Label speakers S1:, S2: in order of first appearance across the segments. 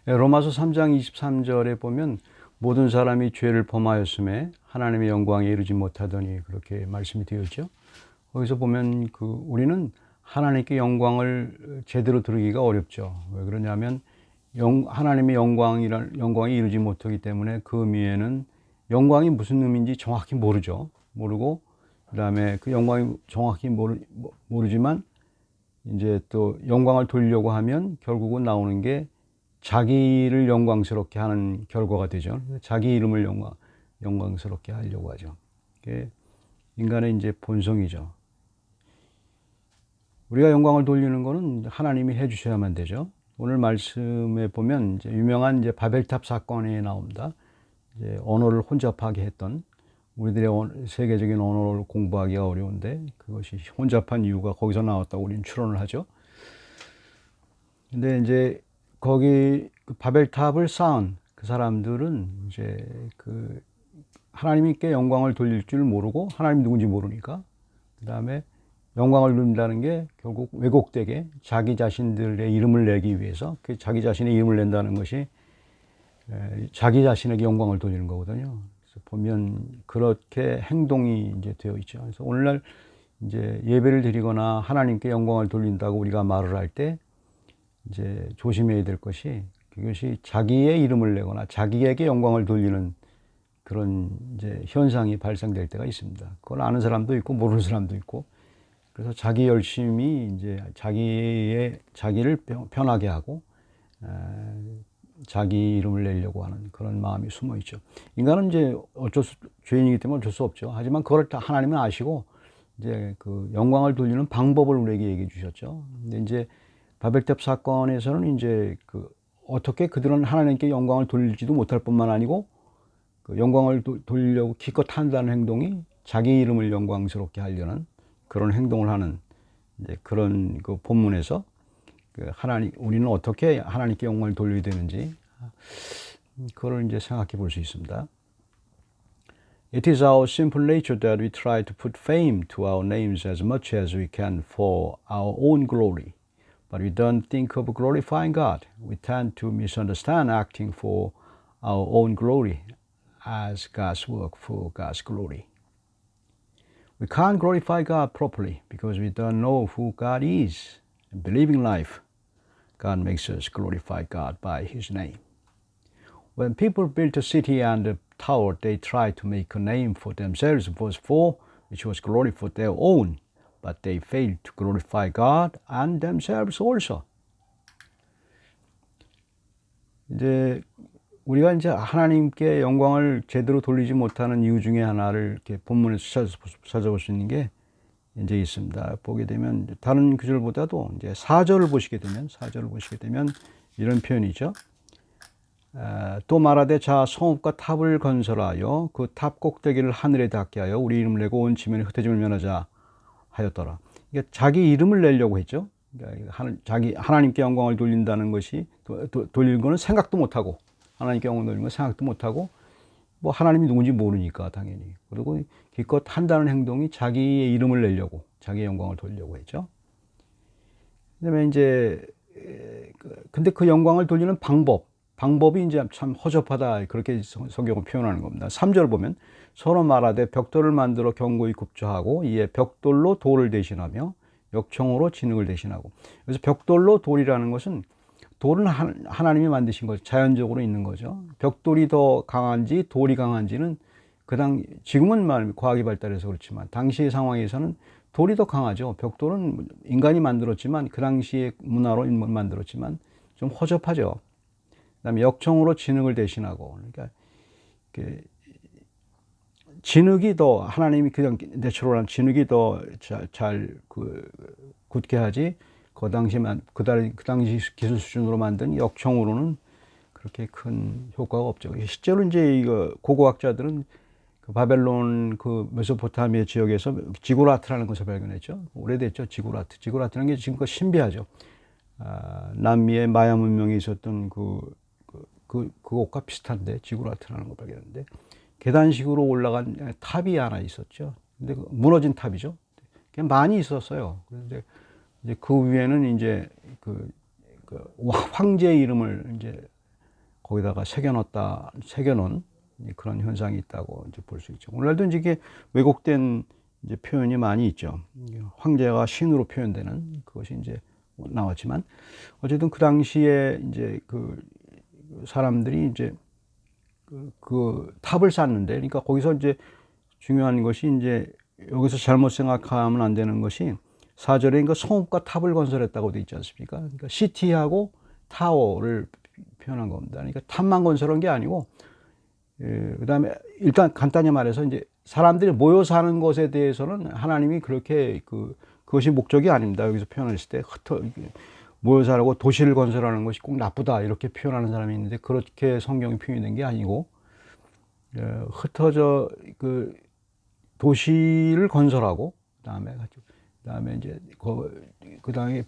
S1: 로마서 3장 23절에 보면 모든 사람이 죄를 범하였음에 하나님의 영광에 이르지 못하더니 그렇게 말씀이 되어 있죠. 거기서 보면 우리는 하나님께 영광을 제대로 드리기가 어렵죠. 왜 그러냐면 하나님의 영광에 이르지 못하기 때문에 그 의미에는 영광이 무슨 의미인지 정확히 모르죠. 모르고 그다음에 그 영광이 정확히 모르지만 이제 또 영광을 돌리려고 하면 결국은 나오는 게 자기를 영광스럽게 하는 결과가 되죠. 자기 이름을 영광스럽게 하려고 하죠. 그게 인간의 이제 본성이죠. 우리가 영광을 돌리는 것은 하나님이 해주셔야만 되죠. 오늘 말씀에 보면 이제 유명한 이제 바벨탑 사건이 나옵니다. 이제 언어를 혼잡하게 했던 우리들의 세계적인 언어를 공부하기가 어려운데 그것이 혼잡한 이유가 거기서 나왔다고 우리는 추론을 하죠. 근데 이제 거기 그 바벨탑을 쌓은 그 사람들은 이제 하나님께 영광을 돌릴 줄 모르고 하나님이 누군지 모르니까 그 다음에 영광을 누린다는 게 결국 왜곡되게 자기 자신들의 이름을 내기 위해서 그 자기 자신의 이름을 낸다는 것이 자기 자신에게 영광을 돌리는 거거든요. 그래서 보면 그렇게 행동이 이제 되어 있죠. 그래서 오늘날 이제 예배를 드리거나 하나님께 영광을 돌린다고 우리가 말을 할 때 이제 조심해야 될 것이 그것이 자기의 이름을 내거나 자기에게 영광을 돌리는 그런 이제 현상이 발생될 때가 있습니다. 그걸 아는 사람도 있고 모르는 사람도 있고 그래서 자기 열심히 이제 자기를 편하게 하고 자기 이름을 내려고 하는 그런 마음이 숨어 있죠. 인간은 이제 죄인이기 때문에 어쩔 수 없죠. 하지만 그걸 다 하나님은 아시고 이제 그 영광을 돌리는 방법을 우리에게 얘기해 주셨죠. 근데 이제 바벨탑 사건에서는 이제 어떻게 그들은 하나님께 영광을 돌리지도 못할 뿐만 아니고 그 영광을 돌리려고 기껏 한다는 행동이 자기 이름을 영광스럽게 하려는 그런 행동을 하는 이제 그런 그 본문에서 우리는 어떻게 하나님께 영광을 돌려야 되는지 그걸 이제 생각해 볼 수 있습니다. It is our simple nature that we try to put fame to our names as much as we can for our own glory. But we don't think of glorifying God. We tend to misunderstand acting for our own glory as God's work for God's glory. We can't glorify God properly because we don't know who God is. In believing life, God makes us glorify God by His name. When people built a city and a tower, they tried to make a name for themselves, verse 4, which was glory for their own, but they failed to glorify God and themselves also. 이제 우리가 이제 하나님께 영광을 제대로 돌리지 못하는 이유 중에 하나를 이렇게 본문에서 찾아볼 수 있는 게 이제 있습니다. 보게 되면 다른 구절보다도 이제 4절을 보시게 되면 이런 표현이죠. 또 말하되 자 성읍과 탑을 건설하여 그 탑 꼭대기를 하늘에 닿게 하여 우리 이름을 내고 온 지면에 흩어짐을 면하자 하였더라. 이게 자기 이름을 내려고 했죠. 그러니까 하나님께 영광을 돌린다는 것이 돌리는 거는 생각도 못하고 하나님께 영광을 돌리는 건 생각도 못하고 뭐 하나님이 누군지 모르니까 당연히 그리고 기껏 한다는 행동이 자기의 이름을 내려고 자기의 영광을 돌리려고 했죠. 그다음에 이제 근데 그 영광을 돌리는 방법이 이제 참 허접하다 그렇게 성경을 표현하는 겁니다. 3절 보면 서로 말하되 벽돌을 만들어 견고히 굽자하고 이에 벽돌로 돌을 대신하며 역청으로 진흙을 대신하고 그래서 벽돌로 돌이라는 것은 돌은 하나님이 만드신 거죠. 자연적으로 있는 거죠. 벽돌이 더 강한지 돌이 강한지는 지금은 과학이 발달해서 그렇지만 당시의 상황에서는 돌이 더 강하죠. 벽돌은 인간이 만들었지만 그 당시의 문화로 만들었지만 좀 허접하죠. 그다음에 역청으로 진흙을 대신하고 그러니까 진흙이 더 하나님이 그냥 내추럴한 진흙이 더 잘 굳게 하지 그 당시 기술 수준으로 만든 역청으로는 그렇게 큰 효과가 없죠. 실제로 이제 이거 고고학자들은 그 바벨론 그 메소포타미아 지역에서 지구라트라는 것을 발견했죠. 오래됐죠. 지구라트라는 게 지금껏 신비하죠. 남미의 마야 문명에 있었던 그것과 비슷한데 지구라트라는 걸 발견했는데 계단식으로 올라간 탑이 하나 있었죠. 근데 무너진 탑이죠. 그냥 많이 있었어요. 그런데 이제 그 위에는 이제 황제의 이름을 이제 거기다가 새겨놓은 그런 현상이 있다고 이제 볼 수 있죠. 오늘날도 이제 이게 왜곡된 이제 표현이 많이 있죠. 황제가 신으로 표현되는 그것이 이제 나왔지만 어쨌든 그 당시에 이제 그 사람들이 이제 그 탑을 쌓는데, 그러니까 거기서 이제 중요한 것이 이제 여기서 잘못 생각하면 안 되는 것이 4절에 그러니까 성읍과 탑을 건설했다고 돼 있지 않습니까? 그러니까 시티하고 타워를 표현한 겁니다. 그러니까 탑만 건설한 게 아니고, 그다음에 일단 간단히 말해서 이제 사람들이 모여 사는 것에 대해서는 하나님이 그렇게 그것이 목적이 아닙니다. 여기서 표현했을 때 모여 살고 도시를 건설하는 것이 꼭 나쁘다 이렇게 표현하는 사람이 있는데, 그렇게 성경이 표현된 게 아니고, 흩어져 그 도시를 건설하고 그다음에 이제 그다음에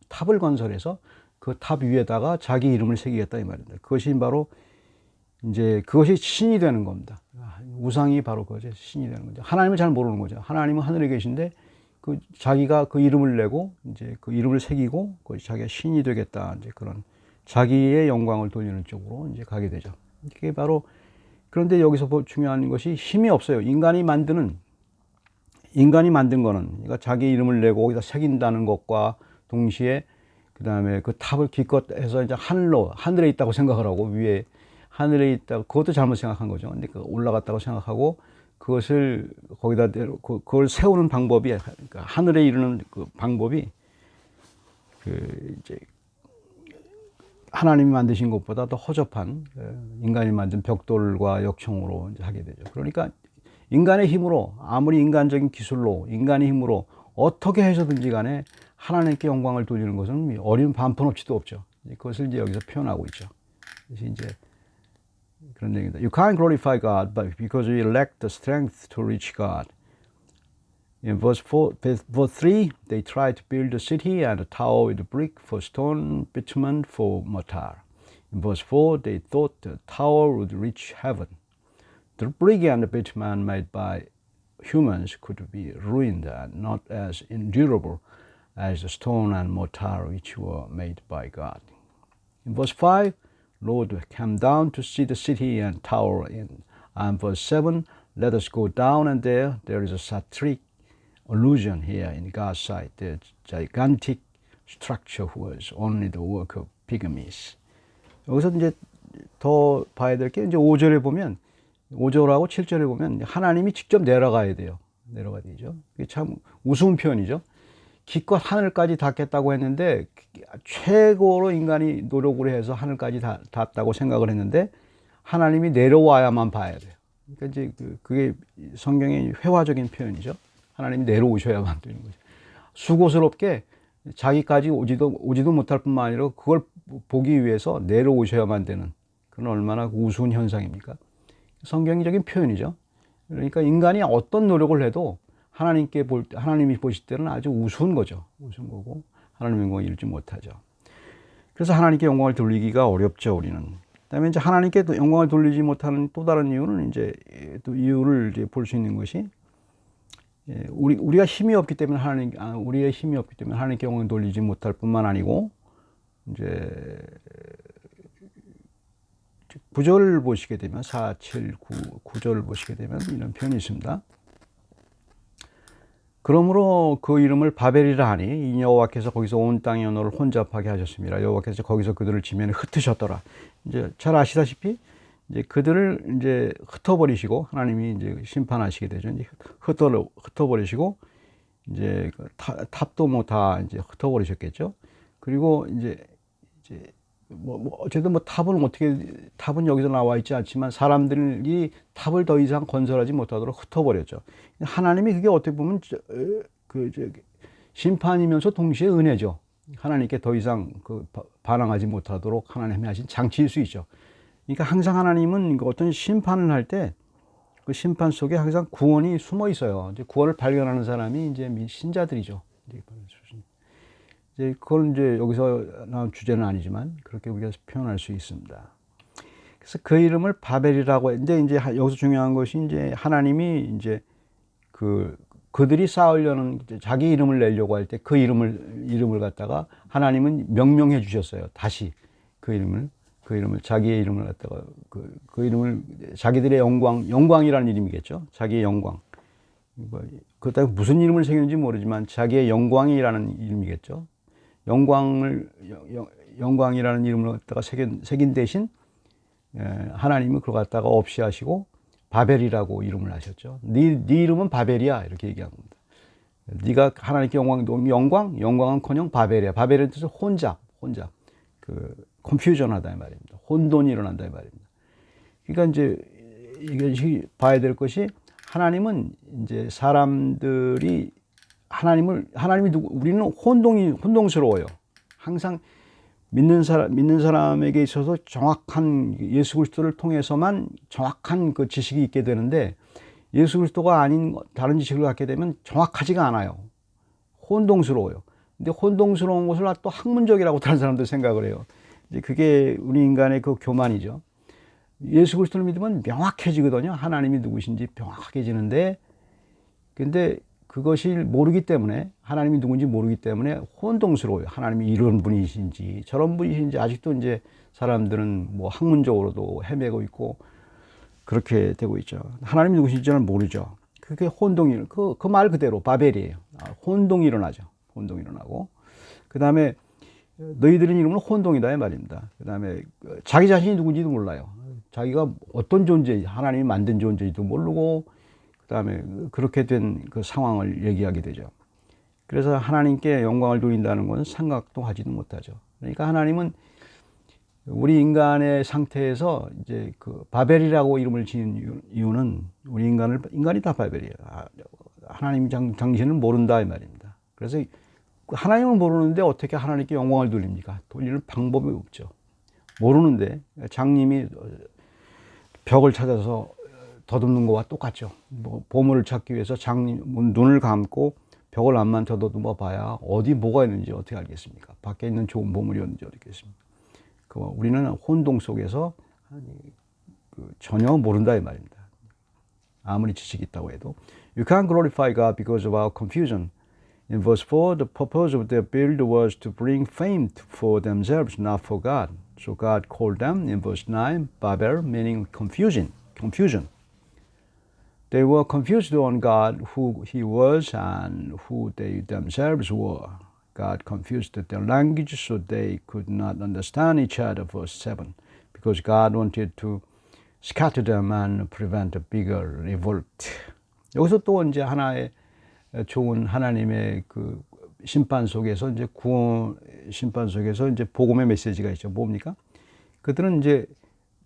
S1: 탑을 건설해서 그 탑 위에다가 자기 이름을 새기겠다 이 말입니다. 그것이 바로 이제 그것이 신이 되는 겁니다. 우상이 바로 그것이 신이 되는 거죠. 하나님을 잘 모르는 거죠. 하나님은 하늘에 계신데 자기가 그 이름을 내고 이제 그 이름을 새기고 그것이 자기가 신이 되겠다, 이제 그런 자기의 영광을 돌리는 쪽으로 이제 가게 되죠. 이게 바로, 그런데 여기서 중요한 것이 힘이 없어요. 인간이 만든 거는, 그러니까 자기 이름을 내고 거기다 새긴다는 것과 동시에 그 다음에 그 탑을 기껏 해서 이제 하늘에 있다고 생각을 하고, 위에 하늘에 있다고, 그것도 잘못 생각한 거죠. 근데 올라갔다고 생각하고 그것을 거기다 그걸 세우는 방법이, 그러니까 하늘에 이르는 그 방법이 이제 하나님이 만드신 것보다 더 허접한 인간이 만든 벽돌과 역청으로 이제 하게 되죠. 그러니까 인간의 힘으로, 아무리 인간적인 기술로, 인간의 힘으로 어떻게 해서든지 간에 하나님께 영광을 돌리는 것은 어려운 반푼 없이도 없죠. 그것을 이제 여기서 표현하고 있죠. 그래서 이제 그런 얘기입니다. You can't glorify God but because you lack the strength to reach God. In verse 3, they tried to build a city and a tower with brick for stone, bitumen for mortar. In verse 4, they thought the tower would reach heaven. The brick and the bitumen made by humans could be ruined and not as endurable as the stone and mortar which were made by God. In verse 5, Lord came down to see the city and tower in. And verse 7, let us go down, and there is a satiric allusion here in God's sight. The gigantic structure was only the work of pygmies. 여기서 이제 더 봐야 될 게, 이제 5절에 보면, 5절하고 7절에 보면 하나님이 직접 내려가야 돼요. 내려가야 되죠. 이게 참 우스운 표현이죠. 기껏 하늘까지 닿겠다고 했는데, 최고로 인간이 노력을 해서 하늘까지 닿았다고 생각을 했는데, 하나님이 내려와야만 봐야 돼요. 그러니까 이제 그게 성경의 회화적인 표현이죠. 하나님이 내려오셔야만 되는 거죠. 수고스럽게 자기까지 오지도 못할 뿐만 아니라 그걸 보기 위해서 내려오셔야만 되는, 그런 얼마나 우스운 현상입니까? 성경적인 표현이죠. 그러니까 인간이 어떤 노력을 해도 하나님이 보실 때는 아주 우스운 거죠. 우스운 거고 하나님의 영광을 잃지 못하죠. 그래서 하나님께 영광을 돌리기가 어렵죠, 우리는. 그다음에 이제 하나님께 영광을 돌리지 못하는 또 다른 이유는, 이제 또 이유를 이제 볼 수 있는 것이, 우리가 힘이 없기 때문에 우리의 힘이 없기 때문에 하나님께 영광을 돌리지 못할 뿐만 아니고, 이제 9절 보시게 되면 4, 7, 9절 보시게 되면 이런 표현이 있습니다. 그러므로 그 이름을 바벨이라 하니 이 여호와께서 거기서 온 땅의 언어를 혼잡하게 하셨습니다. 여호와께서 거기서 그들을 지면에 흩으셨더라. 이제 잘 아시다시피 이제 그들을 이제 흩어버리시고 하나님이 이제 심판하시게 되죠. 이제 흩어버리시고 이제 탑도 뭐 다 이제 흩어버리셨겠죠. 그리고 이제 어쨌든 탑은 여기서 나와 있지 않지만 사람들이 탑을 더 이상 건설하지 못하도록 흩어버렸죠. 하나님이 그게 어떻게 보면 심판이면서 동시에 은혜죠. 하나님께 더 이상 반항하지 못하도록 하나님이 하신 장치일 수 있죠. 그러니까 항상 하나님은 어떤 심판을 할 때 그 심판 속에 항상 구원이 숨어 있어요. 이제 구원을 발견하는 사람이 이제 신자들이죠. 이제 그건 이제 여기서 나온 주제는 아니지만 그렇게 우리가 표현할 수 있습니다. 그래서 그 이름을 바벨이라고 했는데, 이제 여기서 중요한 것이, 이제 하나님이 이제 그들이 쌓으려는 자기 이름을 내려고 할 때 이름을 갖다가 하나님은 명명해 주셨어요. 다시 그 그 이름을, 자기의 이름을 갖다가 그 이름을, 자기들의 영광이라는 이름이겠죠. 자기의 영광. 그렇다고 무슨 이름을 새겼는지 모르지만 자기의 영광이라는 이름이겠죠. 영광이라는 이름을 갖다가 새긴 대신 하나님은 그걸 갖다가 없이 하시고 바벨이라고 이름을 하셨죠. 네 이름은 바벨이야, 이렇게 얘기한 겁니다. 네가 하나님께 영광은커녕 바벨이야. 바벨의 뜻은 혼잡, 그 컨퓨전하다 이 말입니다. 혼돈이 일어난다 이 말입니다. 그러니까 이제 이것이 봐야 될 것이, 하나님은 이제 사람들이 하나님이 우리는 혼동스러워요. 항상 믿는 사람에게 있어서 정확한, 예수 그리스도를 통해서만 정확한 그 지식이 있게 되는데, 예수 그리스도가 아닌 다른 지식을 갖게 되면 정확하지가 않아요. 혼동스러워요. 근데 혼동스러운 것을 또 학문적이라고 다른 사람들 생각을 해요. 이제 그게 우리 인간의 그 교만이죠. 예수 그리스도를 믿으면 명확해지거든요. 하나님이 누구신지 명확해지는데, 근데 그것이 모르기 때문에, 하나님이 누군지 모르기 때문에 혼동스러워요. 하나님이 이런 분이신지 저런 분이신지 아직도 이제 사람들은 뭐 학문적으로도 헤매고 있고 그렇게 되고 있죠. 하나님이 누구신지는 모르죠. 그게 혼동이, 그 말 그대로 바벨이에요. 혼동이 일어나죠. 혼동이 일어나고, 그 다음에 너희들은 이름은 혼동이다 이 말입니다. 그 다음에 자기 자신이 누군지도 몰라요. 자기가 어떤 존재, 하나님이 만든 존재인지도 모르고, 그 다음에 그렇게 된 그 상황을 얘기하게 되죠. 그래서 하나님께 영광을 돌린다는 것은 생각도 하지도 못하죠. 그러니까 하나님은 우리 인간의 상태에서 이제 그 바벨이라고 이름을 지은 이유는, 우리 인간이 다 바벨이에요. 하나님 당신을 모른다 이 말입니다. 그래서 하나님을 모르는데 어떻게 하나님께 영광을 돌립니까? 돌리는 방법이 없죠. 모르는데, 장님이 벽을 찾아서 더듬는 것과 똑같죠. 뭐 보물을 찾기 위해서 장님 눈을 감고 벽을 앞만 더듬어 봐야 어디 뭐가 있는지 어떻게 알겠습니까? 밖에 있는 좋은 보물이었는지 어떻게 알겠습니까? 우리는 혼동 속에서 전혀 모른다 이 말입니다. 아무리 지식이 있다고 해도. You can't glorify God because of our confusion. In verse 4, the purpose of their build was to bring fame for themselves, not for God. So God called them, in verse 9, Babel, meaning confusion. They were confused on God, who He was and who they themselves were. God confused their language so they could not understand each other, verse 7, because God wanted to scatter them and prevent a bigger revolt. 여기서 또 이제 하나의 좋은 하나님의 그 심판 속에서, 이제 구원 심판 속에서 이제 복음의 메시지가 있죠. 뭡니까? 그들은 이제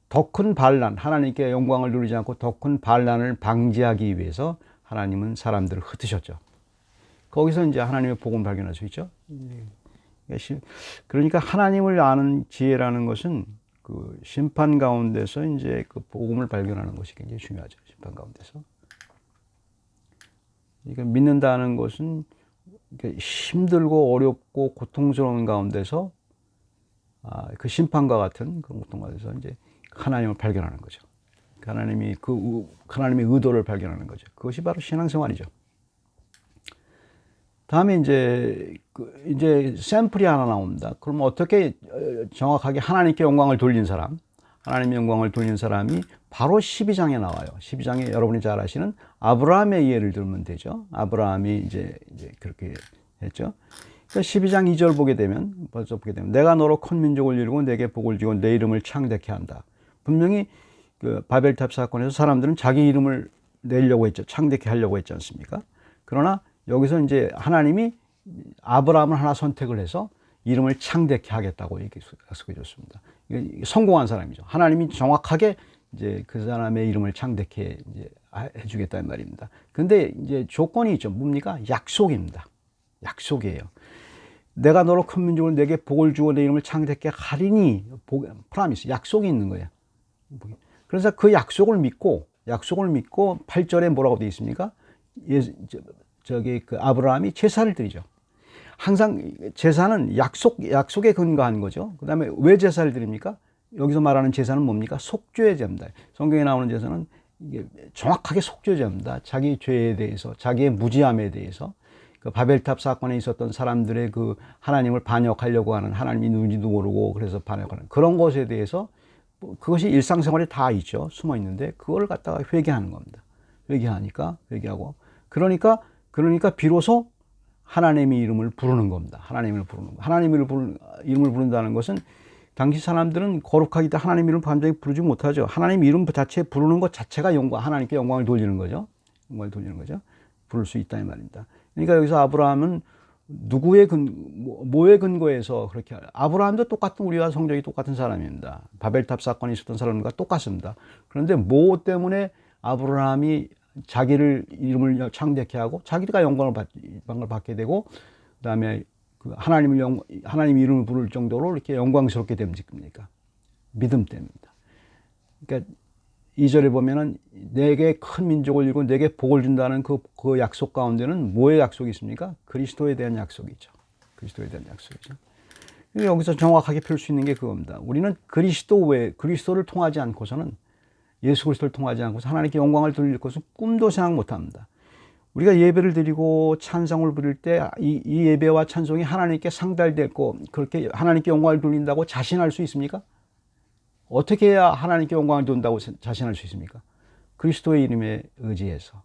S1: 더 큰 반란, 하나님께 영광을 누리지 않고 더 큰 반란을 방지하기 위해서 하나님은 사람들을 흩으셨죠. 거기서 이제 하나님의 복음을 발견할 수 있죠. 그러니까 하나님을 아는 지혜라는 것은 그 심판 가운데서 이제 그 복음을 발견하는 것이 굉장히 중요하죠. 심판 가운데서. 그러니까 믿는다는 것은 힘들고 어렵고 고통스러운 가운데서, 그 심판과 같은 그 고통 가운데서 이제 하나님을 발견하는 거죠. 하나님의 의도를 발견하는 거죠. 그것이 바로 신앙생활이죠. 다음에 이제 샘플이 하나 나옵니다. 그럼 어떻게 정확하게 하나님께 영광을 돌린 사람, 하나님의 영광을 돌린 사람이 바로 12장에 나와요. 12장에 여러분이 잘 아시는 아브라함의 예를 들면 되죠. 아브라함이 이제 그렇게 했죠. 그러니까 12장 2절 보게 되면 내가 너로 큰 민족을 이루고 내게 복을 주고 내 이름을 창대케 한다. 분명히 그 바벨탑 사건에서 사람들은 자기 이름을 내려고 했죠. 창대케 하려고 했지 않습니까? 그러나 여기서 이제 하나님이 아브라함을 하나 선택을 해서 이름을 창대케 하겠다고 약속해 줬습니다. 성공한 사람이죠. 하나님이 정확하게 이제 그 사람의 이름을 창대케 이제 해주겠다는 말입니다. 근데 이제 조건이 있죠. 뭡니까? 약속입니다. 약속이에요. 내가 너로 큰 민족을 내게 복을 주고 내 이름을 창대케 하리니, 프라미스, 약속이 있는 거예요. 그래서 그 약속을 믿고 8절에 뭐라고 되어 있습니까? 그 아브라함이 제사를 드리죠. 항상 제사는 약속에 근거한 거죠. 그 다음에 왜 제사를 드립니까? 여기서 말하는 제사는 뭡니까? 속죄의 제입니다. 성경에 나오는 제사는 이게 정확하게 속죄의 제입니다. 자기 죄에 대해서, 자기의 무지함에 대해서. 그 바벨탑 사건에 있었던 사람들의 그 하나님을 반역하려고 하는, 하나님이 누군지도 모르고 그래서 반역하는 그런 것에 대해서 그것이 일상생활에 다 있죠. 숨어 있는데 그걸 갖다가 회개하는 겁니다. 회개하고 그러니까 비로소 하나님의 이름을 부르는 겁니다. 하나님의 이름을 부른다는 것은 당시 사람들은 거룩하기 때문에 하나님 이름을 반드시 부르지 못하죠. 하나님 이름 자체 부르는 것 자체가 하나님께 영광을 돌리는 거죠. 부를 수 있다 이 말입니다. 그러니까 여기서 아브라함은 뭐의 근거에서 그렇게, 아브라함도 똑같은, 우리와 성적이 똑같은 사람입니다. 바벨탑 사건이 있었던 사람과 똑같습니다. 그런데 뭐 때문에 아브라함이 자기를 이름을 창대케 하고 자기가 영광을 받게 되고 그다음에 하나님 이름을 부를 정도로 이렇게 영광스럽게 됩니까? 믿음 때문입니다. 그러니까 2절에 보면은 내게 큰 민족을 이루고 내게 복을 준다는 그 약속 가운데는 뭐의 약속이 있습니까? 그리스도에 대한 약속이죠. 여기서 정확하게 펼 수 있는 게 그겁니다. 우리는 그리스도를 통하지 않고서는, 예수 그리스도를 통하지 않고서 하나님께 영광을 돌릴 것은 꿈도 생각 못 합니다. 우리가 예배를 드리고 찬송을 부릴 때 이 예배와 찬송이 하나님께 상달됐고 그렇게 하나님께 영광을 돌린다고 자신할 수 있습니까? 어떻게 해야 하나님께 영광을 돌린다고 자신할 수 있습니까? 그리스도의 이름에 의지해서.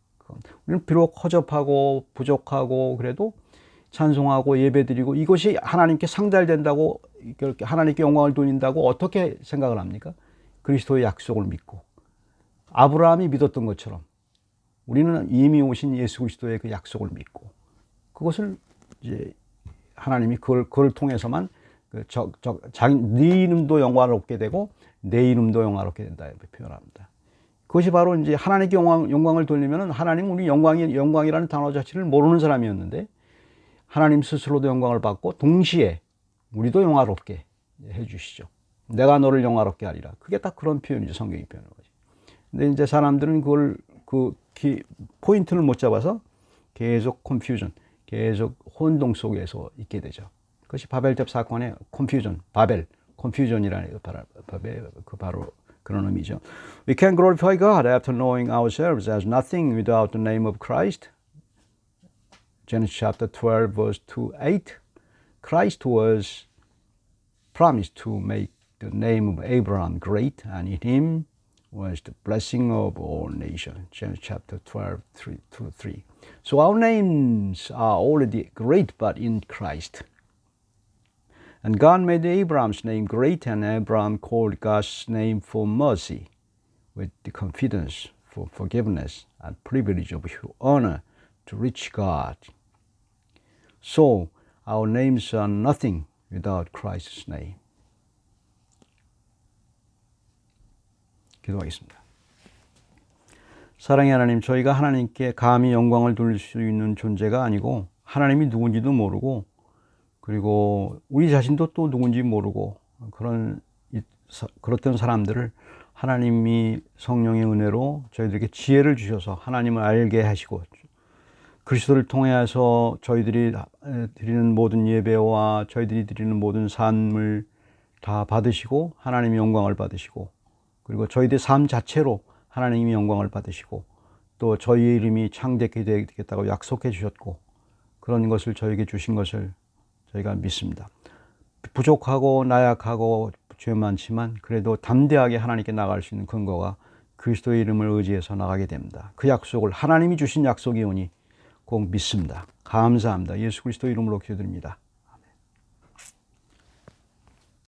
S1: 우리는 비록 허접하고 부족하고 그래도 찬송하고 예배드리고 이것이 하나님께 상달된다고, 하나님께 영광을 돌린다고 어떻게 생각을 합니까? 그리스도의 약속을 믿고 아브라함이 믿었던 것처럼 우리는 이미 오신 예수 그리스도의 그 약속을 믿고 그것을 이제 하나님이 그걸 통해서만 네 이름도 영광스럽게 되고 내 이름도 영광스럽게 된다 이렇게 표현합니다. 그것이 바로 이제 하나님께 영광을 돌리면은, 하나님 우리 영광이라는 단어 자체를 모르는 사람이었는데 하나님 스스로도 영광을 받고 동시에 우리도 영화롭게 해주시죠. 내가 너를 영화롭게 하리라. 그게 딱 그런 표현이죠. 성경이 표현하는 거지. 근데 이제 사람들은 그걸 포인트를 못 잡아서 계속 계속 혼동 속에서 있게 되죠. 그것이 바벨탑 사건의 confusion이라는 바로 그런 의미죠. We can glorify God after knowing ourselves as nothing without the name of Christ. Genesis chapter 12 verse 2-8. Christ was promised to make the name of Abraham great, and in him was the blessing of all nations. Genesis chapter 12, 3. So our names are already great, but in Christ. And God made Abraham's name great, and Abraham called God's name for mercy, with the confidence for forgiveness and privilege of honor to reach God. So our names are nothing without Christ's name. 기도하겠습니다. 사랑의 하나님, 저희가 하나님께 감히 영광을 돌릴 수 있는 존재가 아니고 하나님이 누군지도 모르고 그리고 우리 자신도 또 누군지 모르고 그렇던 사람들을 하나님이 성령의 은혜로 저희들에게 지혜를 주셔서 하나님을 알게 하시고 그리스도를 통해서 저희들이 드리는 모든 예배와 저희들이 드리는 모든 삶을 다 받으시고 하나님의 영광을 받으시고 그리고 저희들의 삶 자체로 하나님이 영광을 받으시고 또 저희의 이름이 창대케 되겠다고 약속해 주셨고 그런 것을 저에게 주신 것을 저희가 믿습니다. 부족하고 나약하고 죄 많지만 그래도 담대하게 하나님께 나갈 수 있는 근거가 그리스도의 이름을 의지해서 나가게 됩니다. 그 약속을 하나님이 주신 약속이오니 꼭 믿습니다. 감사합니다. 예수 그리스도 이름으로 기도드립니다.